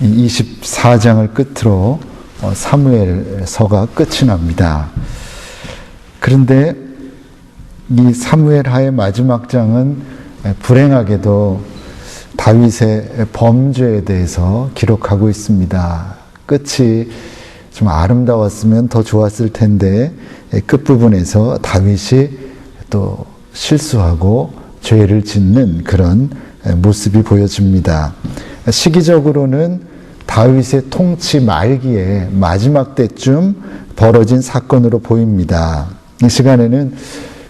24장을 끝으로 사무엘서가 끝이 납니다. 그런데 이 사무엘하의 마지막 장은 불행하게도 다윗의 범죄에 대해서 기록하고 있습니다. 끝이 좀 아름다웠으면 더 좋았을 텐데 끝부분에서 다윗이 또 실수하고 죄를 짓는 그런 모습이 보여집니다. 시기적으로는 다윗의 통치 말기에 마지막 때쯤 벌어진 사건으로 보입니다. 이 시간에는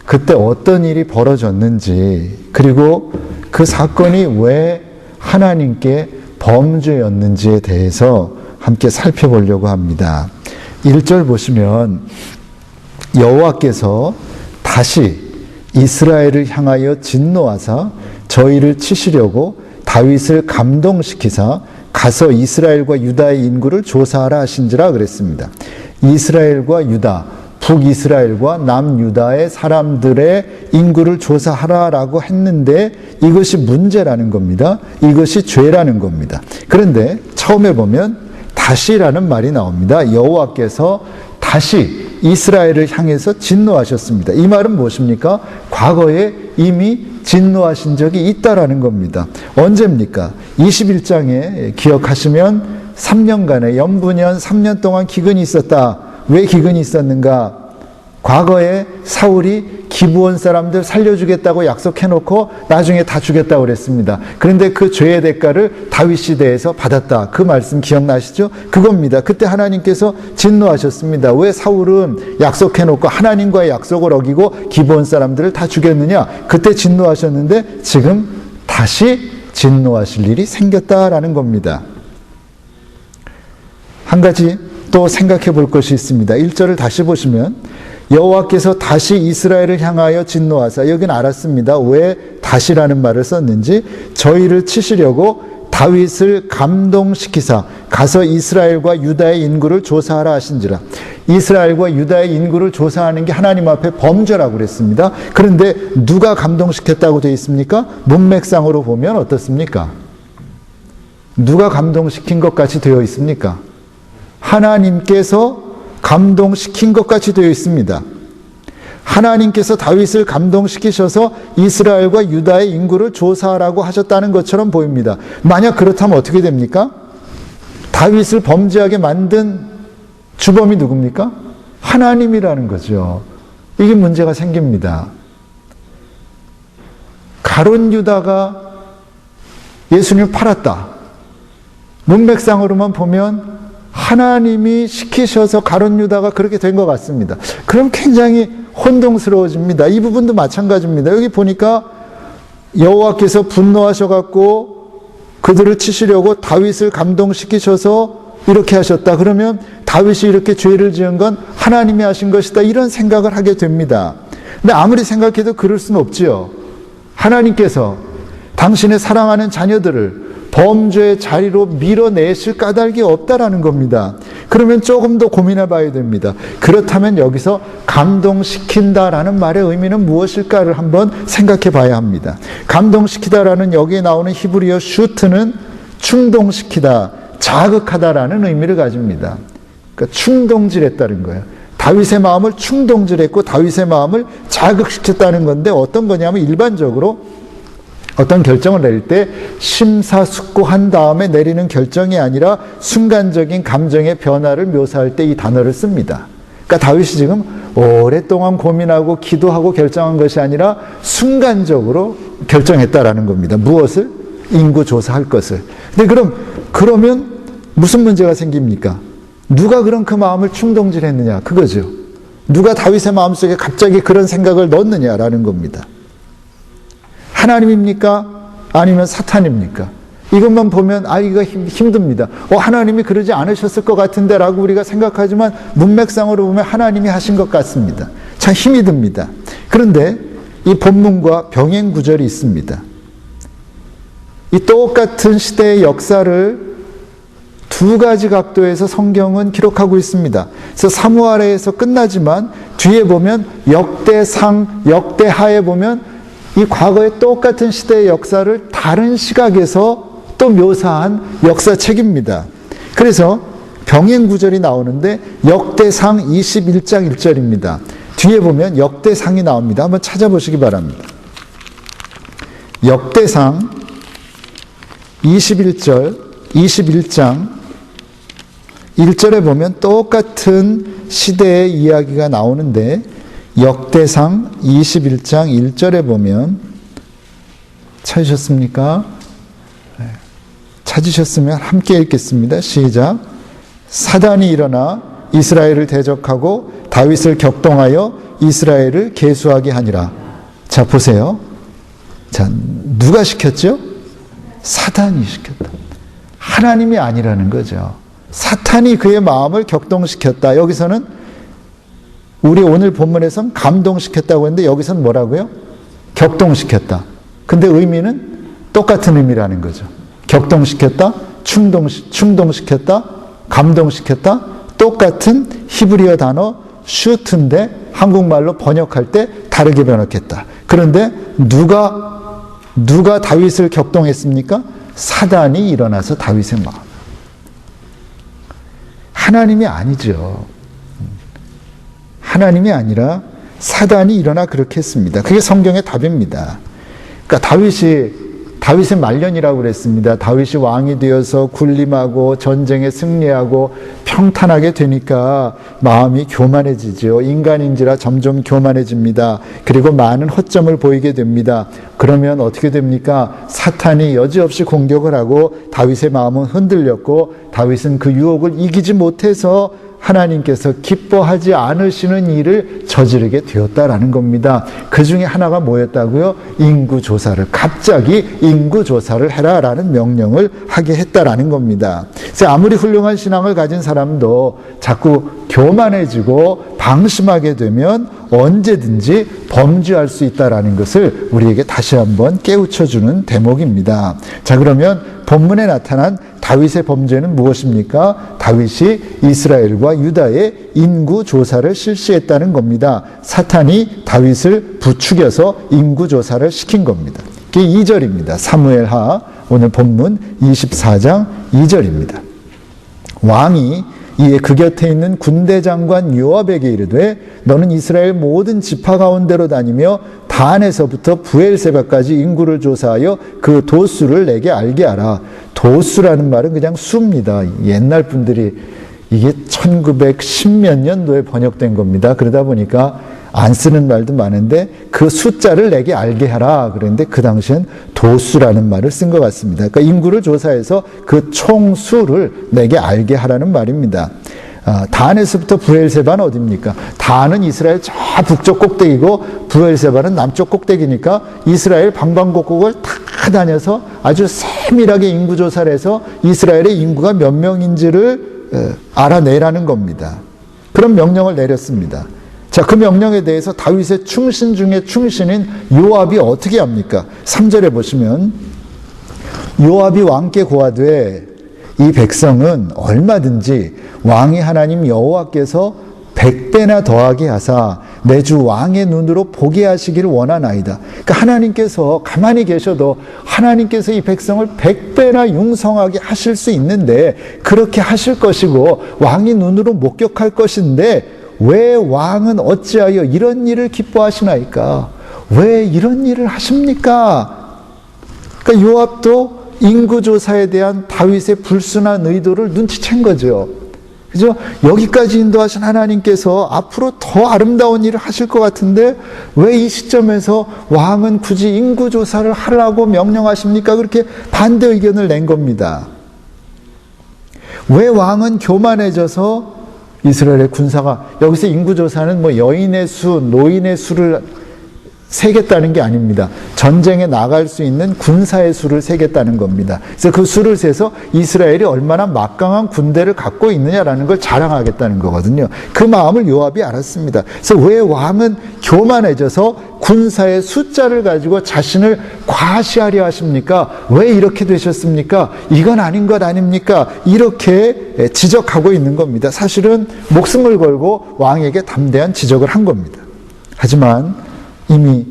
그때 어떤 일이 벌어졌는지, 그리고 그 사건이 왜 하나님께 범죄였는지에 대해서 함께 살펴보려고 합니다. 1절 보시면 여호와께서 다시 이스라엘을 향하여 진노하사 저희를 치시려고 다윗을 감동시키사 가서 이스라엘과 유다의 인구를 조사하라 하신지라 그랬습니다. 이스라엘과 유다, 북이스라엘과 남유다의 사람들의 인구를 조사하라라고 했는데 이것이 문제라는 겁니다. 이것이 죄라는 겁니다. 그런데 처음에 보면 다시라는 말이 나옵니다. 여호와께서 다시 이스라엘을 향해서 진노하셨습니다. 이 말은 무엇입니까? 과거에 이미 진노하신 적이 있다라는 겁니다. 언제입니까? 21장에 기억하시면 3년간의 연분연 3년 동안 기근이 있었다. 왜 기근이 있었는가? 과거에 사울이 기브온 사람들 살려주겠다고 약속해놓고 나중에 다 죽였다고 그랬습니다. 그런데 그 죄의 대가를 다윗 시대에서 받았다. 그 말씀 기억나시죠? 그겁니다. 그때 하나님께서 진노하셨습니다. 왜 사울은 약속해놓고 하나님과의 약속을 어기고 기브온 사람들을 다 죽였느냐? 그때 진노하셨는데 지금 다시 진노하실 일이 생겼다라는 겁니다. 한 가지 또 생각해 볼 것이 있습니다. 1절을 다시 보시면 여호와께서 다시 이스라엘을 향하여 진노하사, 여기는 알았습니다. 왜 다시라는 말을 썼는지. 저희를 치시려고 다윗을 감동시키사 가서 이스라엘과 유다의 인구를 조사하라 하신지라. 이스라엘과 유다의 인구를 조사하는 게 하나님 앞에 범죄라고 그랬습니다. 그런데 누가 감동시켰다고 되어 있습니까? 문맥상으로 보면 어떻습니까? 누가 감동시킨 것 같이 되어 있습니까? 하나님께서 감동시킨 것 같이 되어 있습니다. 하나님께서 다윗을 감동시키셔서 이스라엘과 유다의 인구를 조사하라고 하셨다는 것처럼 보입니다. 만약 그렇다면 어떻게 됩니까? 다윗을 범죄하게 만든 주범이 누굽니까? 하나님이라는 거죠. 이게 문제가 생깁니다. 가룟 유다가 예수님을 팔았다. 문맥상으로만 보면 하나님이 시키셔서 가룟 유다가 그렇게 된 것 같습니다. 그럼 굉장히 혼동스러워집니다. 이 부분도 마찬가지입니다. 여기 보니까 여호와께서 분노하셔갖고 그들을 치시려고 다윗을 감동시키셔서 이렇게 하셨다. 그러면 다윗이 이렇게 죄를 지은 건 하나님이 하신 것이다. 이런 생각을 하게 됩니다. 근데 아무리 생각해도 그럴 수는 없지요. 하나님께서 당신의 사랑하는 자녀들을 범죄의 자리로 밀어내실 까닭이 없다라는 겁니다. 그러면 조금 더 고민해 봐야 됩니다. 그렇다면 여기서 감동시킨다라는 말의 의미는 무엇일까를 한번 생각해 봐야 합니다. 감동시키다라는 여기에 나오는 히브리어 슈트는 충동시키다, 자극하다라는 의미를 가집니다. 그러니까 충동질했다는 거예요. 다윗의 마음을 충동질했고 다윗의 마음을 자극시켰다는 건데 어떤 거냐면 일반적으로 어떤 결정을 내릴 때 심사숙고한 다음에 내리는 결정이 아니라 순간적인 감정의 변화를 묘사할 때 이 단어를 씁니다. 그러니까 다윗이 지금 오랫동안 고민하고 기도하고 결정한 것이 아니라 순간적으로 결정했다라는 겁니다. 무엇을? 인구 조사할 것을. 근데 그러면 무슨 문제가 생깁니까? 누가 그럼 그 마음을 충동질했느냐? 그거죠. 누가 다윗의 마음속에 갑자기 그런 생각을 넣느냐라는 겁니다. 하나님입니까? 아니면 사탄입니까? 이것만 보면 이거 힘듭니다. 하나님이 그러지 않으셨을 것 같은데 라고 우리가 생각하지만 문맥상으로 보면 하나님이 하신 것 같습니다. 참 힘이 듭니다. 그런데 이 본문과 병행 구절이 있습니다. 이 똑같은 시대의 역사를 두 가지 각도에서 성경은 기록하고 있습니다. 그래서 사무엘에서 끝나지만 뒤에 보면 역대상, 역대하에 보면 이 과거의 똑같은 시대의 역사를 다른 시각에서 또 묘사한 역사책입니다. 그래서 병행 구절이 나오는데 역대상 21장 1절입니다. 뒤에 보면 역대상이 나옵니다. 한번 찾아보시기 바랍니다. 역대상 21장 1절에 보면 똑같은 시대의 이야기가 나오는데 역대상 21장 1절에 보면 찾으셨습니까? 찾으셨으면 함께 읽겠습니다. 시작. 사단이 일어나 이스라엘을 대적하고 다윗을 격동하여 이스라엘을 계수하게 하니라. 자, 보세요. 자, 누가 시켰죠? 사단이 시켰다. 하나님이 아니라는 거죠. 사탄이 그의 마음을 격동시켰다. 여기서는 우리 오늘 본문에서는 감동시켰다고 했는데 여기서는 뭐라고요? 격동시켰다. 근데 의미는 똑같은 의미라는 거죠. 격동시켰다, 충동시켰다, 감동시켰다, 똑같은 히브리어 단어 슈트인데 한국말로 번역할 때 다르게 번역했다. 그런데 누가 다윗을 격동했습니까? 사단이 일어나서 다윗의 마음. 하나님이 아니죠. 하나님이 아니라 사단이 일어나 그렇게 했습니다. 그게 성경의 답입니다. 그러니까 다윗의 말년이라고 그랬습니다. 다윗이 왕이 되어서 군림하고 전쟁에 승리하고 평탄하게 되니까 마음이 교만해지죠. 인간인지라 점점 교만해집니다. 그리고 많은 허점을 보이게 됩니다. 그러면 어떻게 됩니까? 사탄이 여지없이 공격을 하고 다윗의 마음은 흔들렸고 다윗은 그 유혹을 이기지 못해서 하나님께서 기뻐하지 않으시는 일을 저지르게 되었다라는 겁니다. 그 중에 하나가 뭐였다고요? 인구조사를, 갑자기 인구조사를 해라라는 명령을 하게 했다라는 겁니다. 그래서 아무리 훌륭한 신앙을 가진 사람도 자꾸 교만해지고 방심하게 되면 언제든지 범죄할 수 있다라는 것을 우리에게 다시 한번 깨우쳐주는 대목입니다. 자, 그러면 본문에 나타난 다윗의 범죄는 무엇입니까? 다윗이 이스라엘과 유다의 인구조사를 실시했다는 겁니다. 사탄이 다윗을 부추겨서 인구조사를 시킨 겁니다. 그게 2절입니다. 사무엘하 오늘 본문 24장 2절입니다. 왕이 이에 그 곁에 있는 군대 장관 요압에게 이르되 너는 이스라엘 모든 지파 가운데로 다니며 단에서부터 부엘세바까지 인구를 조사하여 그 도수를 내게 알게 하라. 도수라는 말은 그냥 수입니다. 옛날 분들이 이게 1910몇 년도에 번역된 겁니다. 그러다 보니까 안 쓰는 말도 많은데 그 숫자를 내게 알게 하라. 그런데 그 당시엔 도수라는 말을 쓴 것 같습니다. 그러니까 인구를 조사해서 그 총수를 내게 알게 하라는 말입니다. 단에서부터 부엘세바는 어디입니까? 단은 이스라엘 저 북쪽 꼭대기고 부엘세바는 남쪽 꼭대기니까 이스라엘 방방곡곡을 다 다녀서 아주 세밀하게 인구조사를 해서 이스라엘의 인구가 몇 명인지를 알아내라는 겁니다. 그런 명령을 내렸습니다. 자, 그 명령에 대해서 다윗의 충신 중에 충신인 요압이 어떻게 합니까? 3절에 보시면 요압이 왕께 고하되 이 백성은 얼마든지 왕이 하나님 여호와께서 100배나 더하게 하사 내 주 왕의 눈으로 보게 하시기를 원하나이다. 그러니까 하나님께서 가만히 계셔도 하나님께서 이 백성을 100배나 융성하게 하실 수 있는데 그렇게 하실 것이고 왕이 눈으로 목격할 것인데 왜 왕은 어찌하여 이런 일을 기뻐하시나이까? 왜 이런 일을 하십니까? 그러니까 요압도 인구조사에 대한 다윗의 불순한 의도를 눈치챈 거죠. 그죠? 여기까지 인도하신 하나님께서 앞으로 더 아름다운 일을 하실 것 같은데 왜 이 시점에서 왕은 굳이 인구조사를 하라고 명령하십니까? 그렇게 반대 의견을 낸 겁니다. 왜 왕은 교만해져서 이스라엘의 군사가 여기서 인구조사는 뭐 여인의 수, 노인의 수를 세겠다는 게 아닙니다. 전쟁에 나갈 수 있는 군사의 수를 세겠다는 겁니다. 그래서 그 수를 세서 이스라엘이 얼마나 막강한 군대를 갖고 있느냐라는 걸 자랑하겠다는 거거든요. 그 마음을 요압이 알았습니다. 그래서 왜 왕은 교만해져서 군사의 숫자를 가지고 자신을 과시하려 하십니까? 왜 이렇게 되셨습니까? 이건 아닌 것 아닙니까? 이렇게 지적하고 있는 겁니다. 사실은 목숨을 걸고 왕에게 담대한 지적을 한 겁니다. 하지만 이미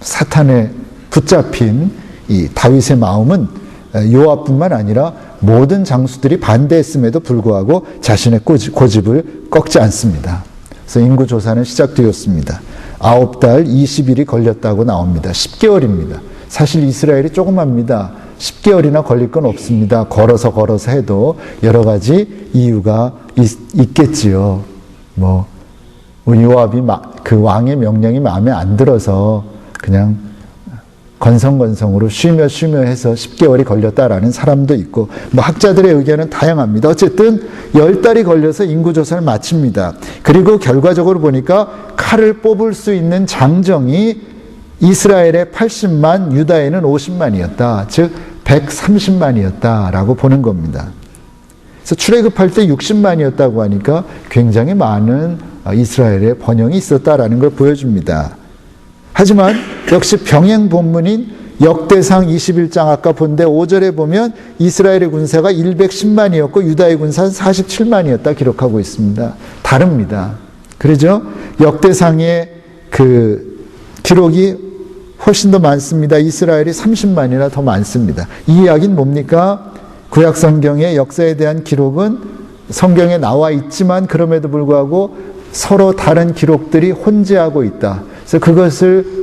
사탄에 붙잡힌 이 다윗의 마음은 요압뿐만 아니라 모든 장수들이 반대했음에도 불구하고 자신의 고집을 꺾지 않습니다. 그래서 인구조사는 시작되었습니다. 9달 20일이 걸렸다고 나옵니다. 10개월입니다. 사실 이스라엘이 조그맣니다. 10개월이나 걸릴 건 없습니다. 걸어서 해도 여러 가지 이유가 있겠지요. 요압이 그 왕의 명령이 마음에 안 들어서 그냥 건성건성으로 쉬며 해서 10개월이 걸렸다라는 사람도 있고, 학자들의 의견은 다양합니다. 어쨌든 10달이 걸려서 인구조사를 마칩니다. 그리고 결과적으로 보니까 칼을 뽑을 수 있는 장정이 이스라엘의 80만, 유다에는 50만이었다. 즉 130만이었다라고 보는 겁니다. 그래서 출애굽할 때 60만이었다고 하니까 굉장히 많은 이스라엘의 번영이 있었다라는 걸 보여줍니다. 하지만 역시 병행 본문인 역대상 21장 아까 본데 5절에 보면 이스라엘의 군사가 110만이었고 유다의 군사는 47만이었다 기록하고 있습니다. 다릅니다. 그러죠? 역대상의 그 기록이 훨씬 더 많습니다. 이스라엘이 30만이나 더 많습니다. 이 이야기는 뭡니까? 구약 성경의 역사에 대한 기록은 성경에 나와 있지만 그럼에도 불구하고 서로 다른 기록들이 혼재하고 있다. 그래서 그것을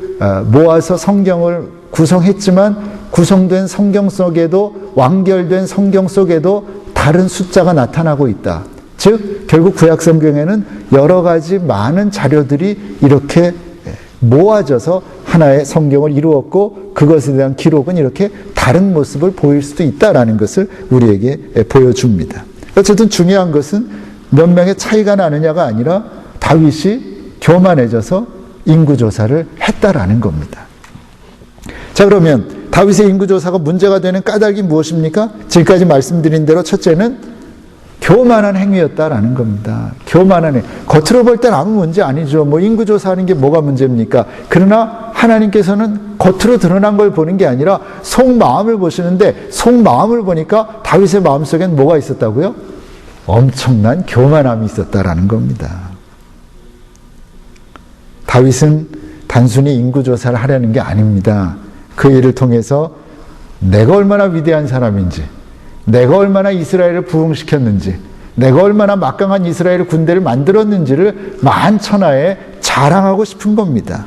모아서 성경을 구성했지만 구성된 성경 속에도, 완결된 성경 속에도 다른 숫자가 나타나고 있다. 즉 결국 구약 성경에는 여러 가지 많은 자료들이 이렇게 모아져서 하나의 성경을 이루었고, 그것에 대한 기록은 이렇게 다른 모습을 보일 수도 있다라는 것을 우리에게 보여줍니다. 어쨌든 중요한 것은 몇 명의 차이가 나느냐가 아니라 다윗이 교만해져서 인구조사를 했다라는 겁니다. 자, 그러면 다윗의 인구조사가 문제가 되는 까닭이 무엇입니까? 지금까지 말씀드린 대로 첫째는 교만한 행위였다라는 겁니다. 교만한 행위. 겉으로 볼 땐 아무 문제 아니죠. 인구조사하는 게 뭐가 문제입니까? 그러나 하나님께서는 겉으로 드러난 걸 보는 게 아니라 속마음을 보시는데, 속마음을 보니까 다윗의 마음속엔 뭐가 있었다고요? 엄청난 교만함이 있었다라는 겁니다. 다윗은 단순히 인구조사를 하려는 게 아닙니다. 그 일을 통해서 내가 얼마나 위대한 사람인지, 내가 얼마나 이스라엘을 부흥시켰는지, 내가 얼마나 막강한 이스라엘 군대를 만들었는지를 만천하에 자랑하고 싶은 겁니다.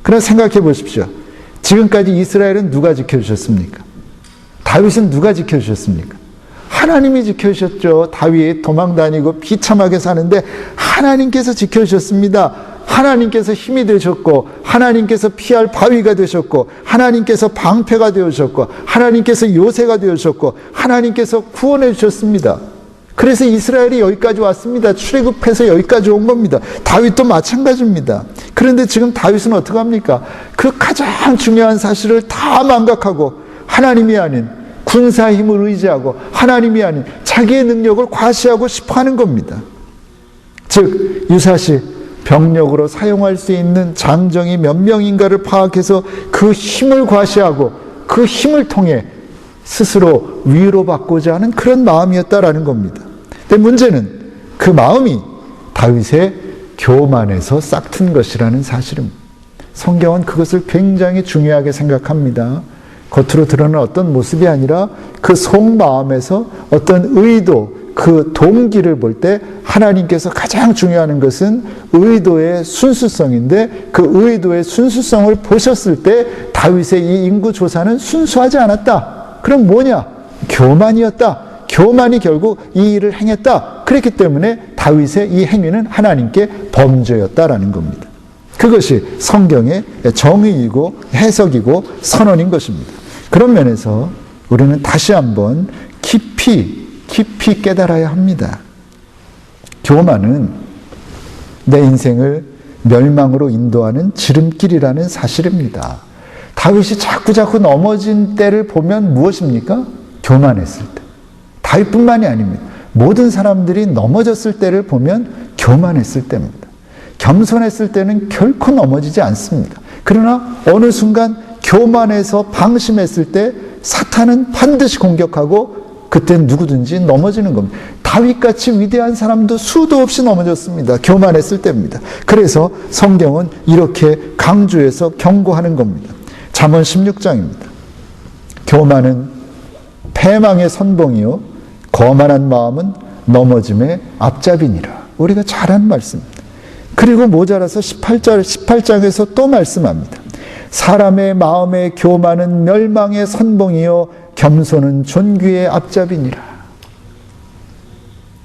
그러나 생각해 보십시오. 지금까지 이스라엘은 누가 지켜주셨습니까? 다윗은 누가 지켜주셨습니까? 하나님이 지켜주셨죠. 다윗 도망 다니고 비참하게 사는데 하나님께서 지켜주셨습니다. 하나님께서 힘이 되셨고, 하나님께서 피할 바위가 되셨고, 하나님께서 방패가 되셨고, 하나님께서 요새가 되셨고, 하나님께서 구원해 주셨습니다. 그래서 이스라엘이 여기까지 왔습니다. 출애굽해서 여기까지 온 겁니다. 다윗도 마찬가지입니다. 그런데 지금 다윗은 어떻게 합니까? 그 가장 중요한 사실을 다 망각하고 하나님이 아닌 군사 힘을 의지하고 하나님이 아닌 자기의 능력을 과시하고 싶어 하는 겁니다. 즉 유사시 병력으로 사용할 수 있는 장정이 몇 명인가를 파악해서 그 힘을 과시하고 그 힘을 통해 스스로 위로받고자 하는 그런 마음이었다라는 겁니다. 근데 문제는 그 마음이 다윗의 교만에서 싹튼 것이라는 사실입니다. 성경은 그것을 굉장히 중요하게 생각합니다. 겉으로 드러나는 어떤 모습이 아니라 그 속마음에서 어떤 의도, 그 동기를 볼 때 하나님께서 가장 중요한 것은 의도의 순수성인데, 그 의도의 순수성을 보셨을 때 다윗의 이 인구조사는 순수하지 않았다. 그럼 뭐냐? 교만이었다. 교만이 결국 이 일을 행했다. 그렇기 때문에 다윗의 이 행위는 하나님께 범죄였다라는 겁니다. 그것이 성경의 정의이고 해석이고 선언인 것입니다. 그런 면에서 우리는 다시 한번 깊이 깨달아야 합니다. 교만은 내 인생을 멸망으로 인도하는 지름길이라는 사실입니다. 다윗이 자꾸 넘어진 때를 보면 무엇입니까? 교만했을 때. 다윗뿐만이 아닙니다. 모든 사람들이 넘어졌을 때를 보면 교만했을 때입니다. 겸손했을 때는 결코 넘어지지 않습니다. 그러나 어느 순간 교만해서 방심했을 때 사탄은 반드시 공격하고 그때는 누구든지 넘어지는 겁니다. 다윗같이 위대한 사람도 수도 없이 넘어졌습니다. 교만했을 때입니다. 그래서 성경은 이렇게 강조해서 경고하는 겁니다. 잠언 16장입니다. 교만은 패망의 선봉이요 거만한 마음은 넘어짐의 앞잡이니라. 우리가 잘 한 말씀입니다. 그리고 모자라서 18장에서 또 말씀합니다. 사람의 마음의 교만은 멸망의 선봉이요 겸손은 존귀의 앞잡이니라.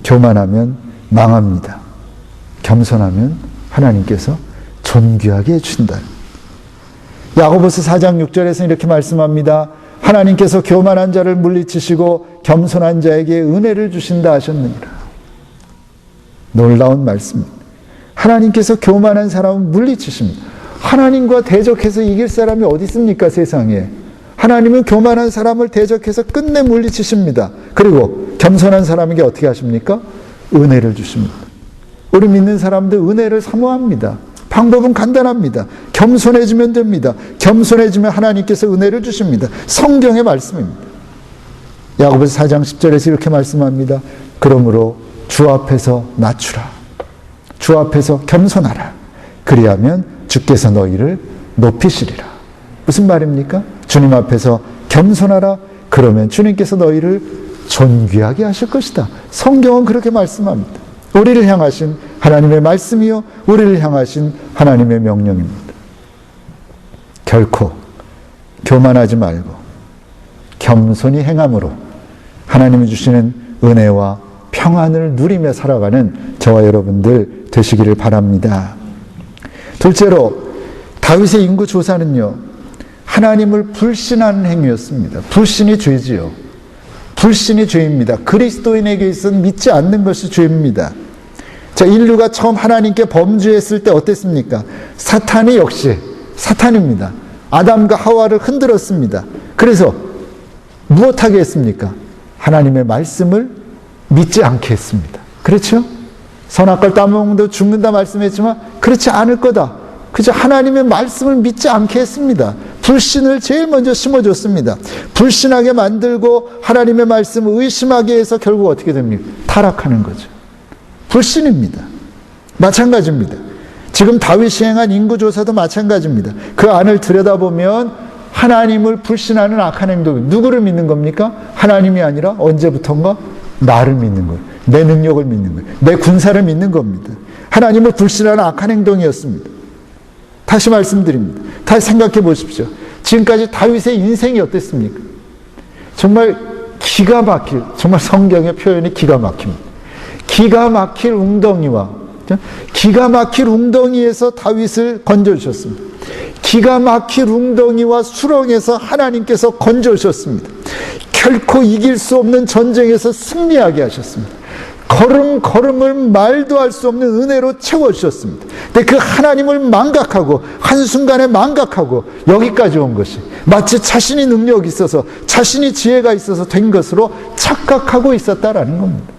교만하면 망합니다. 겸손하면 하나님께서 존귀하게 해준다. 야고보서 4장 6절에서 이렇게 말씀합니다. 하나님께서 교만한 자를 물리치시고 겸손한 자에게 은혜를 주신다 하셨느니라. 놀라운 말씀입니다. 하나님께서 교만한 사람을 물리치십니다. 하나님과 대적해서 이길 사람이 어디 있습니까, 세상에? 하나님은 교만한 사람을 대적해서 끝내 물리치십니다. 그리고 겸손한 사람에게 어떻게 하십니까? 은혜를 주십니다. 우리 믿는 사람들 은혜를 사모합니다. 방법은 간단합니다. 겸손해지면 됩니다. 겸손해지면 하나님께서 은혜를 주십니다. 성경의 말씀입니다. 야고보서 4장 10절에서 이렇게 말씀합니다. 그러므로 주 앞에서 낮추라. 주 앞에서 겸손하라. 그리하면 주께서 너희를 높이시리라. 무슨 말입니까? 주님 앞에서 겸손하라. 그러면 주님께서 너희를 존귀하게 하실 것이다. 성경은 그렇게 말씀합니다. 우리를 향하신 하나님의 말씀이요 우리를 향하신 하나님의 명령입니다. 결코 교만하지 말고 겸손히 행함으로 하나님이 주시는 은혜와 평안을 누리며 살아가는 저와 여러분들 되시기를 바랍니다. 둘째로 다윗의 인구 조사는요 하나님을 불신하는 행위였습니다. 불신이 죄지요. 불신이 죄입니다. 그리스도인에게 있어서 믿지 않는 것이 죄입니다. 자, 인류가 처음 하나님께 범죄했을 때 어땠습니까? 사탄이 역시 사탄입니다. 아담과 하와를 흔들었습니다. 그래서 무엇하게 했습니까? 하나님의 말씀을 믿지 않게 했습니다. 그렇죠? 선악과를 따먹는다 죽는다 말씀했지만 그렇지 않을 거다. 그저 하나님의 말씀을 믿지 않게 했습니다. 불신을 제일 먼저 심어줬습니다. 불신하게 만들고 하나님의 말씀을 의심하게 해서 결국 어떻게 됩니까? 타락하는 거죠. 불신입니다. 마찬가지입니다. 지금 다윗이 행한 인구조사도 마찬가지입니다. 그 안을 들여다보면 하나님을 불신하는 악한 행동, 누구를 믿는 겁니까? 하나님이 아니라 언제부턴가 나를 믿는 거예요. 내 능력을 믿는 거예요. 내 군사를 믿는 겁니다. 하나님을 불신하는 악한 행동이었습니다. 다시 말씀드립니다. 다시 생각해 보십시오. 지금까지 다윗의 인생이 어땠습니까? 정말 기가 막힐, 정말 성경의 표현이 기가 막힙니다. 기가 막힐 웅덩이와 기가 막힐 웅덩이에서 다윗을 건져주셨습니다. 기가 막힐 웅덩이와 수렁에서 하나님께서 건져주셨습니다. 결코 이길 수 없는 전쟁에서 승리하게 하셨습니다. 걸음걸음을 말도 할 수 없는 은혜로 채워주셨습니다. 근데 그 하나님을 망각하고 한순간에 망각하고 여기까지 온 것이 마치 자신이 능력이 있어서 자신이 지혜가 있어서 된 것으로 착각하고 있었다라는 겁니다.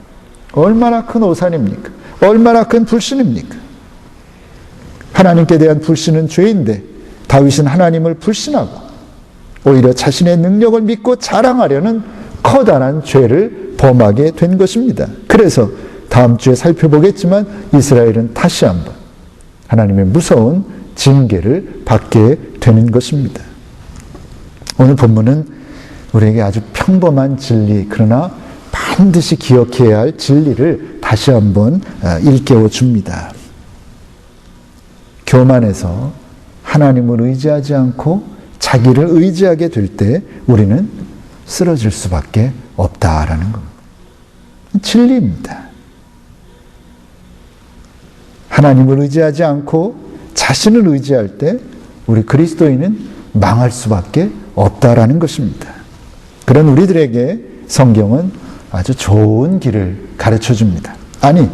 얼마나 큰 오산입니까? 얼마나 큰 불신입니까? 하나님께 대한 불신은 죄인데 다윗은 하나님을 불신하고 오히려 자신의 능력을 믿고 자랑하려는 커다란 죄를 범하게 된 것입니다. 그래서 다음 주에 살펴보겠지만 이스라엘은 다시 한번 하나님의 무서운 징계를 받게 되는 것입니다. 오늘 본문은 우리에게 아주 평범한 진리, 그러나 반드시 기억해야 할 진리를 다시 한번 일깨워 줍니다. 교만해서 하나님을 의지하지 않고 자기를 의지하게 될 때 우리는 쓰러질 수밖에 없다라는 겁니다. 진리입니다. 하나님을 의지하지 않고 자신을 의지할 때 우리 그리스도인은 망할 수밖에 없다라는 것입니다. 그런 우리들에게 성경은 아주 좋은 길을 가르쳐 줍니다. 아니,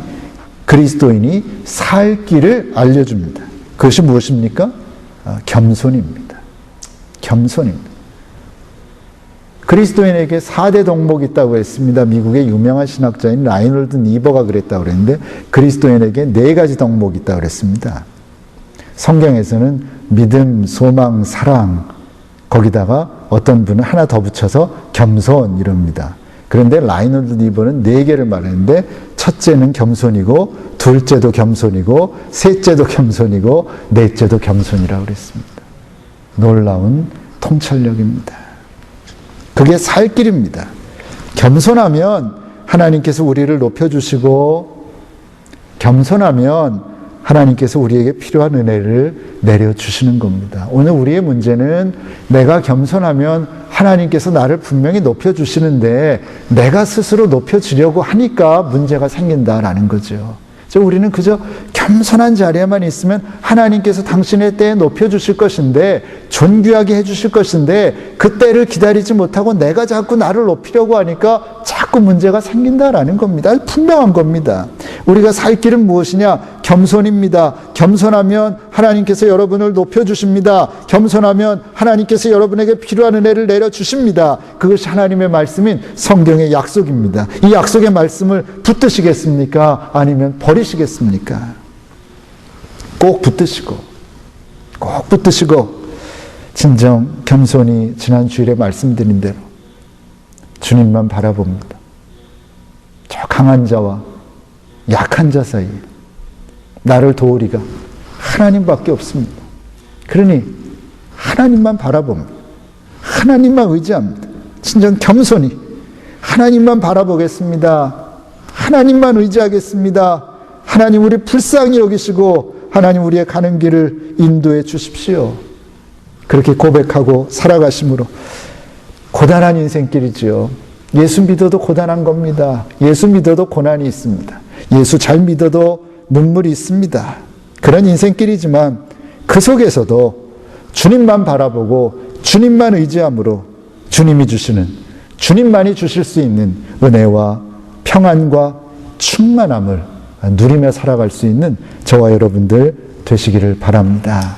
그리스도인이 살 길을 알려줍니다. 그것이 무엇입니까? 겸손입니다. 겸손입니다. 그리스도인에게 4대 덕목이 있다고 했습니다. 미국의 유명한 신학자인 라이놀드 니버가 그랬다고 그랬는데 그리스도인에게 4가지 덕목이 있다고 그랬습니다. 성경에서는 믿음, 소망, 사랑, 거기다가 어떤 분은 하나 더 붙여서 겸손 이럽니다. 그런데 라이놀드 니버는 4개를 말했는데 첫째는 겸손이고 둘째도 겸손이고 셋째도 겸손이고 넷째도 겸손이라고 그랬습니다. 놀라운 통찰력입니다. 그게 살 길입니다. 겸손하면 하나님께서 우리를 높여주시고, 겸손하면 하나님께서 우리에게 필요한 은혜를 내려주시는 겁니다. 오늘 우리의 문제는 내가 겸손하면 하나님께서 나를 분명히 높여주시는데 내가 스스로 높여주려고 하니까 문제가 생긴다라는 거죠. 우리는 그저 겸손한 자리에만 있으면 하나님께서 당신의 때에 높여주실 것인데, 존귀하게 해주실 것인데, 그 때를 기다리지 못하고 내가 자꾸 나를 높이려고 하니까 자꾸 문제가 생긴다라는 겁니다. 분명한 겁니다. 우리가 살 길은 무엇이냐? 겸손입니다. 겸손하면 하나님께서 여러분을 높여주십니다. 겸손하면 하나님께서 여러분에게 필요한 은혜를 내려주십니다. 그것이 하나님의 말씀인 성경의 약속입니다. 이 약속의 말씀을 붙드시겠습니까? 아니면 버리시겠습니까? 꼭 붙드시고, 꼭 붙드시고, 진정 겸손히 지난 주일에 말씀드린 대로 주님만 바라봅니다. 저 강한 자와 약한 자 사이에 나를 도우리가 하나님밖에 없습니다. 그러니 하나님만 바라봅니다. 하나님만 의지합니다. 진정 겸손히 하나님만 바라보겠습니다. 하나님만 의지하겠습니다. 하나님 우리 불쌍히 여기시고 하나님 우리의 가는 길을 인도해 주십시오. 그렇게 고백하고 살아가심으로 고단한 인생길이지요. 예수 믿어도 고단한 겁니다. 예수 믿어도 고난이 있습니다. 예수 잘 믿어도 눈물이 있습니다. 그런 인생길이지만 그 속에서도 주님만 바라보고 주님만 의지함으로 주님이 주시는, 주님만이 주실 수 있는 은혜와 평안과 충만함을 누리며 살아갈 수 있는 저와 여러분들 되시기를 바랍니다.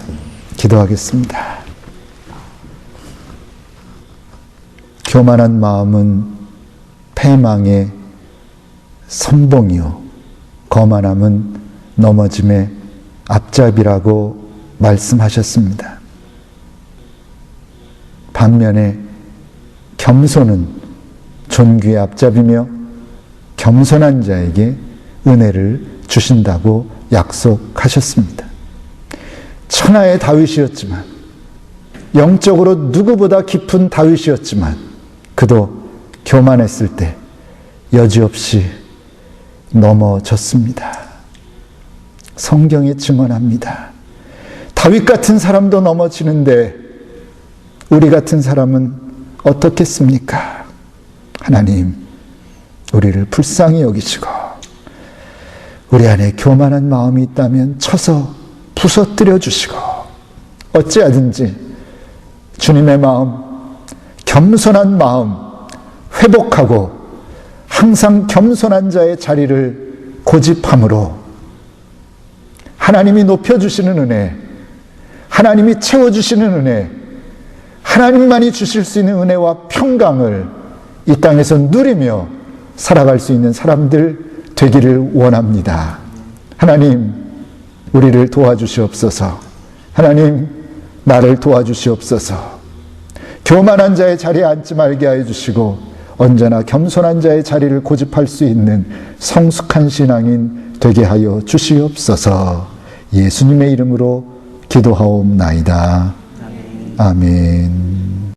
기도하겠습니다. 교만한 마음은 패망의 선봉이요 거만함은 넘어짐의 앞잡이라고 말씀하셨습니다. 반면에 겸손은 존귀의 앞잡이며 겸손한 자에게 은혜를 주신다고 약속하셨습니다. 천하의 다윗이었지만, 영적으로 누구보다 깊은 다윗이었지만 그도 교만했을 때 여지없이 넘어졌습니다. 성경이 증언합니다. 다윗 같은 사람도 넘어지는데 우리 같은 사람은 어떻겠습니까? 하나님, 우리를 불쌍히 여기시고 우리 안에 교만한 마음이 있다면 쳐서 부서뜨려 주시고 어찌하든지 주님의 마음, 겸손한 마음 회복하고 항상 겸손한 자의 자리를 고집함으로 하나님이 높여주시는 은혜, 하나님이 채워주시는 은혜, 하나님만이 주실 수 있는 은혜와 평강을 이 땅에서 누리며 살아갈 수 있는 사람들 되기를 원합니다. 하나님, 우리를 도와주시옵소서. 하나님, 나를 도와주시옵소서. 교만한 자의 자리에 앉지 말게 하여 주시고 언제나 겸손한 자의 자리를 고집할 수 있는 성숙한 신앙인 되게 하여 주시옵소서. 예수님의 이름으로 기도하옵나이다. 아멘.